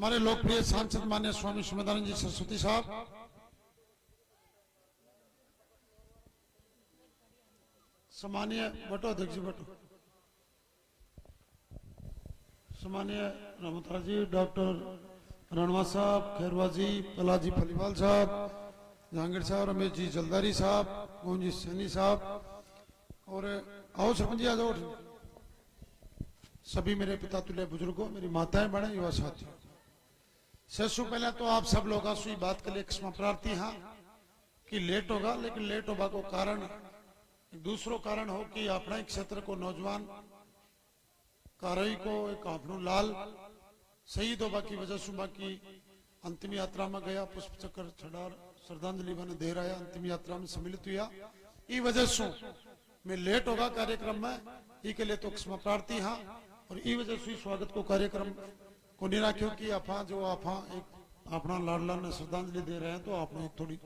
हमारे लोकप्रिय सांसद माननीय स्वामी सुमेधानंद जी सरस्वती साहब, सम्मानीय बटो अध्यक्ष जी बटो, सम्मानीय रामोतरा जी, डॉक्टर रणवा साहब, खैरवा जी, पलाजी फलीवाल साहब, जहांगीर साहब, रमेश जी जलदारी साहब, गोविंद जी सैनी साहब और आओ सरपंच जी आ जाओ। सभी मेरे पिता तुल्य बुजुर्गों, मेरी माताएं बहनें, युवा साथियों, सबसे पहले तो आप सब लोग सुई बात के लिए क्षमा प्रार्थी हाँ कि लेट होगा, लेकिन लेट होगा को कारण दूसरो कारण हो कि अपना क्षेत्र को नौजवान कारई को एक आपनो लाल शहीद होगा की वजह से बाकी अंतिम यात्रा में गया, पुष्प चक्र चढ़ा श्रद्धांजलि मैंने दे रहा है, अंतिम यात्रा में सम्मिलित हुआ, ई वजह से मैं लेट होगा कार्यक्रम में, ई के लिए तो क्षमा प्रार्थी हाँ। और ई वजह से स्वागत को कार्यक्रम को नहीं रखो कि आपा जो आपा एक अपना लाडला ने श्रद्धांजलि दे रहे हैं तो आपने थोड़ी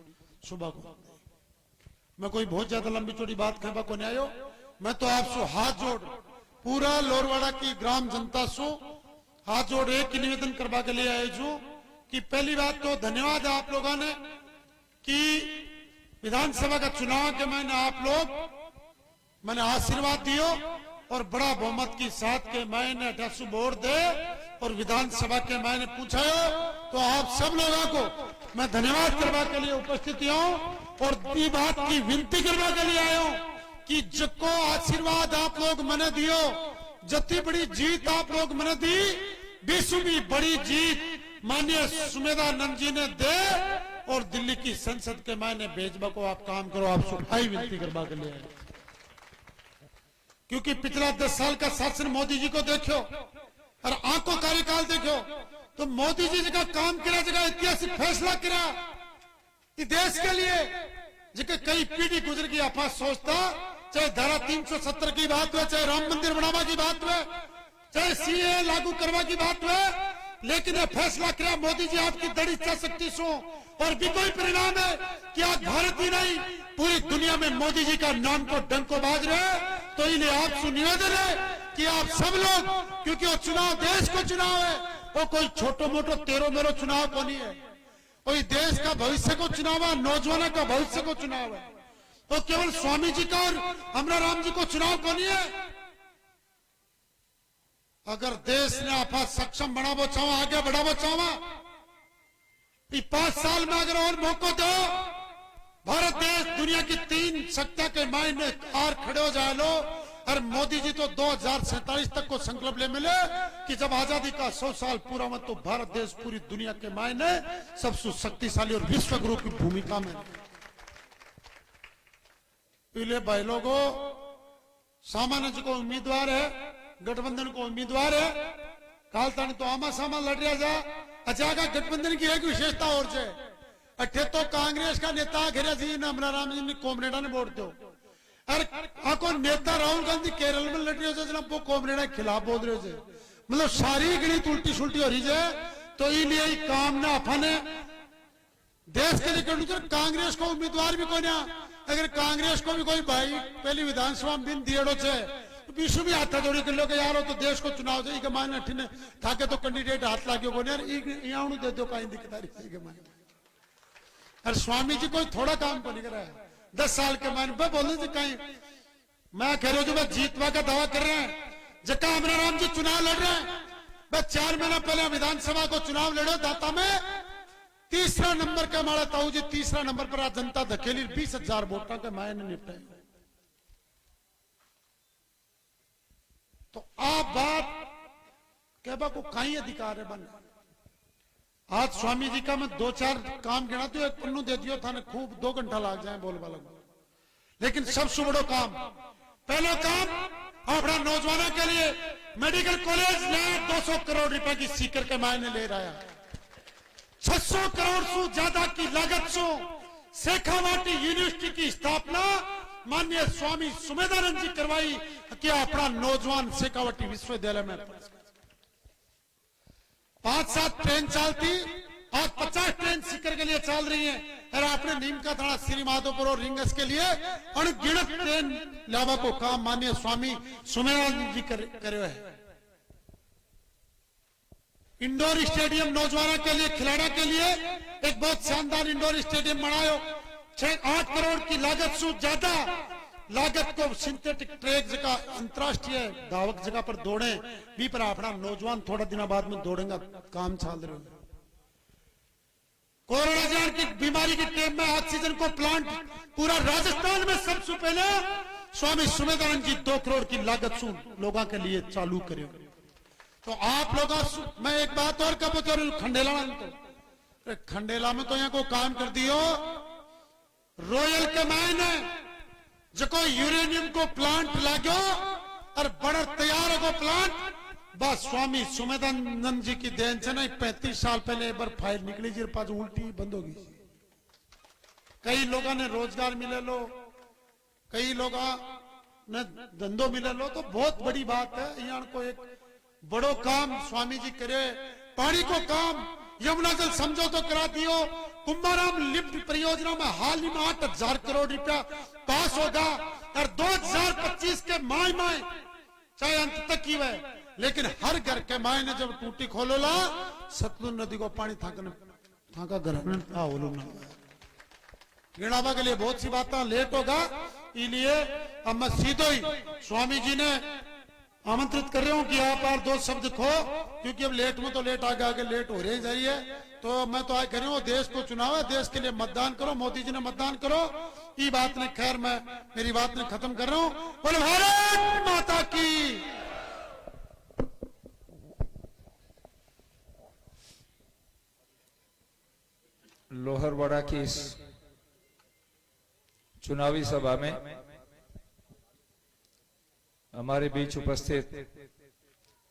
सुबह को मैं कोई बहुत ज्यादा लंबी चौड़ी बात कहवा को नहीं आयो। मैं तो आपसे हाथ जोड़ पूरा लोरवाड़ा की ग्राम जनता से हाथ जोड़ एक ही निवेदन करवा के लिए आए छू कि पहली बात तो धन्यवाद आप लोगों ने कि विधानसभा का चुनाव के मैंने आप लोग मैंने आशीर्वाद दियो और बड़ा बहुमत की साथ के मैंने 800 वोट दे और विधानसभा के मैंने पूछा तो आप सब लोगों को मैं धन्यवाद करवा के लिए उपस्थित हूं और ये बात की विनती करवा के लिए आया हूं कि जको आशीर्वाद आप लोग मैंने दियो, जति बड़ी जीत आप लोग मैंने दी, विश्व भी बड़ी जीत माननीय सुमेधानंद जी ने दे और दिल्ली की संसद के मैंने भेजवा को आप काम करो, आप सुखाई विनती करवा के लिए आए। क्योंकि पिछला 10 साल का शासन मोदी जी को देखो और आंखों कार्यकाल देखो तो मोदी जी का काम किया जगह ऐतिहासिक फैसला किया देश के लिए जिसके कई पीढ़ी गुजर गई। आप सोचता चाहे धारा 370 की बात हो, चाहे राम मंदिर बनावा की बात हो, चाहे सीए लागू करवा की बात हो, लेकिन यह फैसला किया मोदी जी आपकी दृढ़ इच्छा शक्ति सो और भी कोई परिणाम है कि आज भारत ही नहीं पूरी दुनिया में मोदी जी का नाम को डंको बाज रहे। तो इन्हें आपसे निवेदन है कि आप सब लोग, क्योंकि वो चुनाव देश को चुनाव है, वो कोई छोटो मोटो तेरो मेरो चुनाव को नहीं है, कोई देश का भविष्य को चुनाव है, नौजवानों का भविष्य को चुनाव है, तो केवल स्वामी जी का और हमरा राम जी को चुनाव को नहीं है। अगर देश ने आप सक्षम बनावो चाहो, आगे बढ़ावो चाहो, 5 साल में अगर और मौका दो, भारत देश दुनिया की 3 शक्तियों के मायने हार खड़े हो जाए लो और मोदी जी तो 2047 तक को संकल्प ले मिले कि जब आजादी का 100 साल पूरा हो तो भारत देश पूरी दुनिया के मायने सबसे शक्तिशाली और विश्व गुरु की भूमिका में। पहले भाई लोगों, सामान्य जी को उम्मीदवार है, गठबंधन को उम्मीदवार है, काल तानी तो आमा सामा लड़ रहा जा। अच्छा का गठबंधन की एक विशेषता और है, अठे तो कांग्रेस का नेता घेरा जी ने हमरा राम जी ने कोमरेडा ने वोट दो और आको नेता राहुल गांधी केरल में लड़ रहे हो जनाब, वो कोमरेडा के खिलाफ बोल रहे हो, मतलब सारी गणित उल्टी सुल्टी हो रही है। तो इसलिए काम ना अपने देश के लिए करनी चाहिए। कांग्रेस को उम्मीदवार भी कोई ना, अगर कांग्रेस को भी कोई भाई पहली विधानसभा में दिन दिएड़ो छे विश्व भी हाथ जोड़ी कर लो कि यार तो देश को चुनाव चाहिए के मायने अठीने थाके तो कैंडिडेट हाथ लाग्यो को यार यहाँ दे दो कहीं दिक्कत आ रही के मायने। और स्वामी जी कोई थोड़ा काम को नहीं कर रहा है, 10 साल के मायने पे बोलने से कहीं मैं कह रहा हूं जो मैं जीतवा का दावा कर रहे हैं, जका हमरा राम जी चुनाव लड़ रहे हैं, बस 4 महीना पहले विधानसभा को चुनाव लड़ो दाता में तीसरा नंबर का हमारा ताऊ जी तीसरा नंबर पर आज जनता धकेली 20,000 वोटों के मायने निपटे। तो आप बात कहबा को कहीं अधिकार है बन। आज स्वामी जी का मैं 2-4 काम गिनाती हूँ, एक पन्नू दे दियो थाने खूब 2 घंटा लग जाए बोलवा लगो, लेकिन सबसे बड़ो काम, पहला काम अपना नौजवानों के लिए मेडिकल कॉलेज नया 200 करोड़ रुपए की सीकर के मायने ले रहा है। 600 करोड़ से ज्यादा की लागत से शेखावाटी यूनिवर्सिटी की स्थापना माननीय स्वामी सुमेधानंद जी करवाई कि अपना नौजवान शेखावाटी विश्वविद्यालय में 5-7 ट्रेन चलती, आज 50 ट्रेन सीकर के लिए चल रही है और आपने नीम का थाना श्री माधोपुर और रिंगस के लिए अनगिनत ट्रेन लावा को काम माननीय स्वामी सुमेधानंद जी करे है। इंडोर स्टेडियम नौजवानों के लिए, खिलाड़ियों के लिए एक बहुत शानदार इंडोर स्टेडियम बनायो। 6-8 करोड़ की लागत से ज्यादा लागत को सिंथेटिक ट्रैक जगह अंतरराष्ट्रीय धावक जगह पर दौड़े भी पर अपना नौजवान थोड़ा दिन बाद में दौड़ेगा काम चल रहे। कोरोना जान की बीमारी के टाइम में ऑक्सीजन को प्लांट पूरा राजस्थान में सबसे पहले स्वामी सुमेधानंद जी 2 करोड़ की लागत से लोगों के लिए चालू करे। तो आप लोगों मैं एक बात और कब खंडेला में तो खंडेला में तो यहाँ को काम कर दियो रॉयल के मायने जो यूरेनियम को प्लांट लागो और बड़ा तैयार हो प्लांट बस स्वामी सुमेधानंद जी की देन से नहीं 35 साल पहले एक बार फाइल निकली जी पास उल्टी बंद होगी। कई लोगों ने रोजगार मिले लो, कई लोगों ने धंधो मिले लो, तो बहुत बड़ी बात है। यहाँ को एक बड़ो काम स्वामी जी करे। पानी को काम यमुना जल समझौता करा दियो। कुंभाराम लिफ्ट परियोजना में हाल ही में 8,000 करोड़ रुपया पास होगा और 2025 के माय चाहे अंत तक की वह, लेकिन हर घर के माय ने जब टूटी खोलो ला सतलुज नदी को पानी थाका घर गिणावा के लिए बहुत सी बातें लेट होगा। इसलिए अब मैं सीधो ही स्वामी जी ने आमंत्रित कर रहा हूं कि आप और 2 शब्द खो, क्योंकि अब लेट में तो लेट आगे लेट हो रही जाइए। तो मैं तो आज कर रहा हूं देश को चुनाव है, देश के लिए मतदान करो, मोदी जी ने मतदान करो। ये बात ने खैर मैं मेरी बात ने खत्म कर रहा हूं। बोलो भारत माता की। लोहरवाड़ा की इस चुनावी सभा में हमारे बीच उपस्थित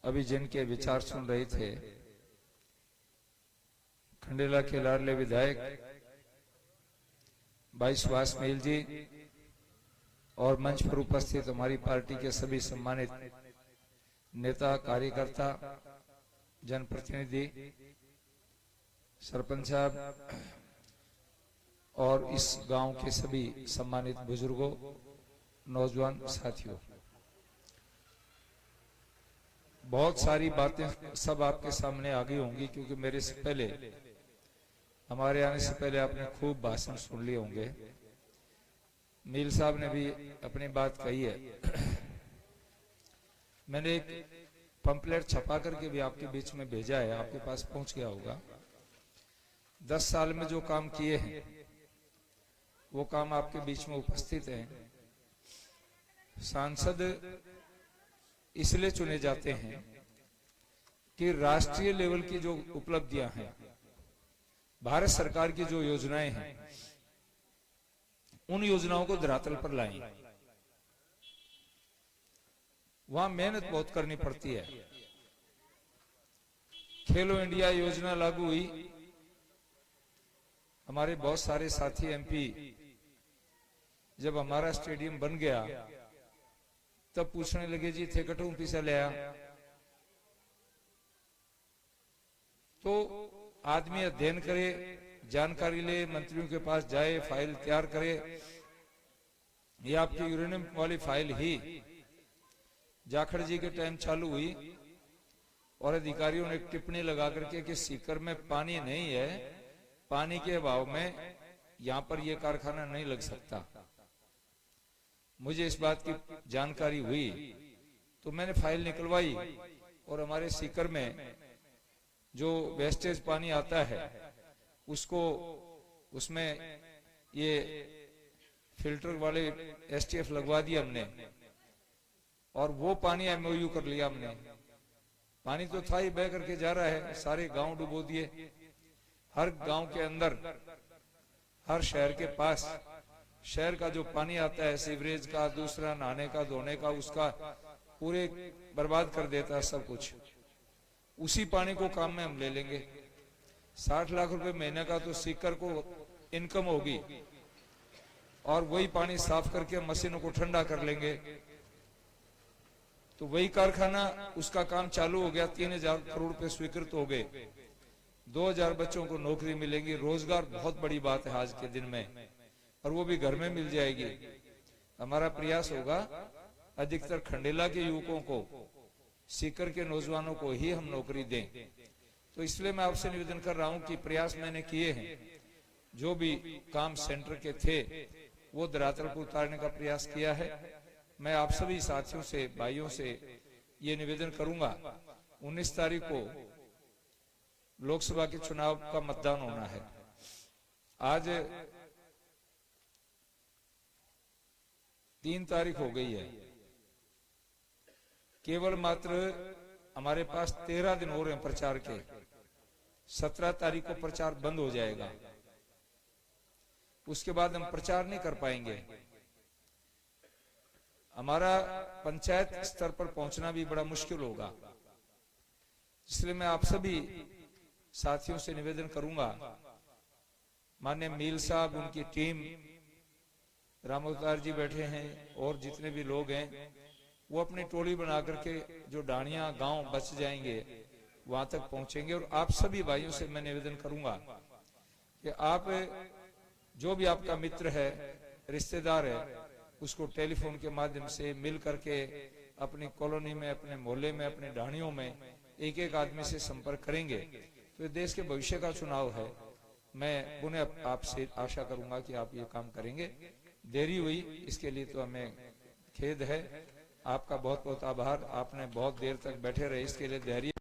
अभी जिनके विचार सुन रहे थे खंडेला के लाडले विधायक भाई सुभाष मेल जी और मंच पर उपस्थित हमारी पार्टी के सभी सम्मानित नेता, कार्यकर्ता, जनप्रतिनिधि, सरपंच साहब और इस गांव के सभी सम्मानित बुजुर्गों, नौजवान साथियों, बहुत सारी बातें सब आपके सामने आ गई होंगी, क्योंकि मेरे से पहले, हमारे आने से पहले आपने खूब भाषण सुन लिए होंगे। मील साहब ने भी अपनी बात कही है। मैंने एक पंपलेट छपा करके भी आपके बीच में भेजा है, आपके पास पहुंच गया होगा। 10 साल में जो काम किए हैं वो काम आपके बीच में उपस्थित है। सांसद इसलिए चुने जाते हैं कि राष्ट्रीय लेवल की जो उपलब्धियां हैं, भारत सरकार की जो योजनाएं हैं, उन योजनाओं को धरातल पर लाएं। वहां मेहनत बहुत करनी पड़ती है। खेलो इंडिया योजना लागू हुई, हमारे बहुत सारे साथी एमपी जब हमारा स्टेडियम बन गया तब पूछने लगे जी थे कटू पीछे ले आया। तो आदमी अध्ययन करे, जानकारी ले, मंत्रियों के पास जाए, फाइल तैयार करे। ये आपकी यूरेनियम वाली फाइल ही जाखड़ जी के टाइम चालू हुई और अधिकारियों ने टिप्पणी लगा करके कि सीकर में पानी नहीं है, पानी के अभाव में यहां पर यह कारखाना नहीं लग सकता। मुझे इस बात की जानकारी हुई तो मैंने फाइल निकलवाई और हमारे सीकर में जो वेस्टेज पानी आता है उसको, उसमें ये फिल्टर वाले एसटीएफ लगवा दिया हमने और वो पानी एमओयू कर लिया हमने। पानी तो था ही, बह करके जा रहा है, सारे गांव डुबो दिए। हर गांव के अंदर, हर शहर के पास, शहर का जो पानी आता है सीवरेज का, दूसरा नहाने का, धोने का, उसका पूरे बर्बाद कर देता है सब कुछ। उसी पानी को काम में हम ले लेंगे। 60 लाख रुपए महीने का तो सीकर को इनकम होगी और वही पानी साफ करके मशीनों को ठंडा कर लेंगे। तो वही कारखाना, उसका काम चालू हो गया, 3000 करोड़ रुपए स्वीकृत हो गए, 2000 बच्चों को नौकरी मिलेगी। रोजगार बहुत बड़ी बात है आज के दिन में, और वो भी घर में मिल जाएगी। हमारा प्रयास होगा अधिकतर खंडेला के युवकों को, सीकर के नौजवानों को ही हम नौकरी दें। तो इसलिए मैं आपसे निवेदन कर रहा हूं कि प्रयास मैंने किए हैं, जो भी काम सेंटर के थे वो धरातल पर उतारने का प्रयास किया है। मैं आप सभी साथियों से, भाइयों से ये निवेदन करूंगा, 19 तारीख को लोकसभा के चुनाव का मतदान होना है। आज 3 तारीख हो गई है, केवल मात्र हमारे पास 13 दिन और हैं प्रचार के। 17 तारीख को प्रचार बंद हो जाएगा, उसके बाद हम प्रचार नहीं कर पाएंगे। हमारा पंचायत स्तर पर पहुंचना भी बड़ा मुश्किल होगा। इसलिए मैं आप सभी साथियों से निवेदन करूंगा, माननीय मील साहब, उनकी टीम, राम अवतार जी बैठे हैं और जितने भी लोग हैं, वो अपनी टोली बना करके जो डाणिया गांव बच जाएंगे वहां तक पहुंचेंगे। और आप सभी भाइयों से मैं निवेदन करूंगा कि आप, जो भी आपका मित्र है, रिश्तेदार है, उसको टेलीफोन के माध्यम से मिल करके अपनी कॉलोनी में, अपने मोहल्ले में, अपने ढाणियों में एक एक आदमी से संपर्क करेंगे तो ये देश के भविष्य का चुनाव है। मैं पुनः आपसे आशा करूंगा कि आप ये काम करेंगे। देरी हुई इसके लिए तो हमें खेद है। आपका बहुत बहुत आभार। आपने बहुत देर तक बैठे रहे, इसके लिए धैर्य